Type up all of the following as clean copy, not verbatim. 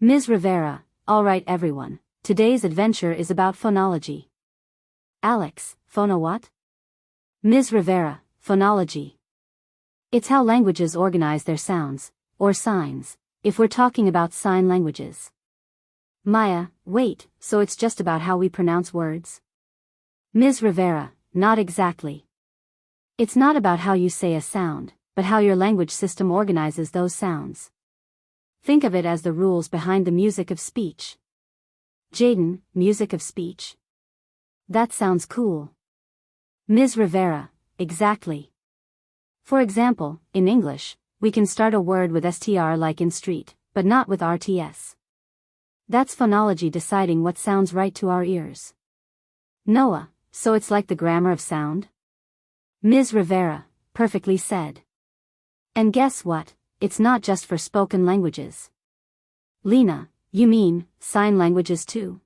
Ms. Rivera, alright everyone, today's adventure is about phonology. Alex, phono what? Ms. Rivera, phonology. It's how languages organize their sounds, or signs, if we're talking about sign languages. Maya, wait, so it's just about how we pronounce words? Ms. Rivera, not exactly. It's not about how you say a sound, but how your language system organizes those sounds. Think of it as the rules behind the music of speech. Jaden, music of speech? That sounds cool. Ms. Rivera, exactly. For example, in English, we can start a word with str like in street, but not with rts. That's phonology deciding what sounds right to our ears. Noah, so it's like the grammar of sound? Ms. Rivera, perfectly said. And guess what? It's not just for spoken languages. Lena, you mean, sign languages too?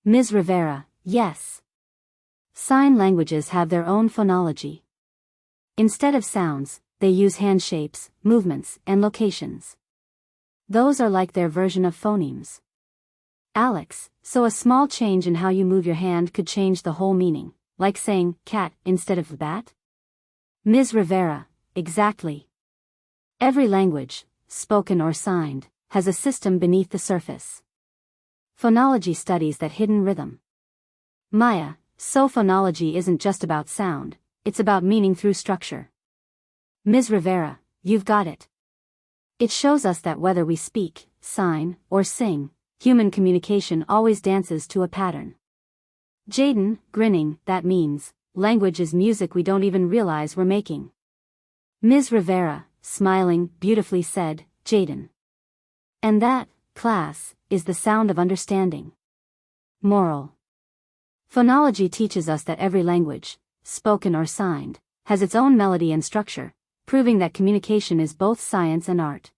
Ms. Rivera, yes. Sign languages have their own phonology. Instead of sounds, they use hand shapes, movements, and locations. Those are like their version of phonemes. Alex, so a small change in how you move your hand could change the whole meaning, like saying cat instead of bat? Ms. Rivera, exactly. Every language, spoken or signed, has a system beneath the surface. Phonology studies that hidden rhythm. Maya, so phonology isn't just about sound, it's about meaning through structure. Ms. Rivera, you've got it. It shows us that whether we speak, sign, or sing, human communication always dances to a pattern. Jaden, grinning, that means, language is music we don't even realize we're making. Ms. Rivera, smiling, beautifully said, Jaden. And that, class, is the sound of understanding. Moral. Phonology teaches us that every language, spoken or signed, has its own melody and structure, proving that communication is both science and art.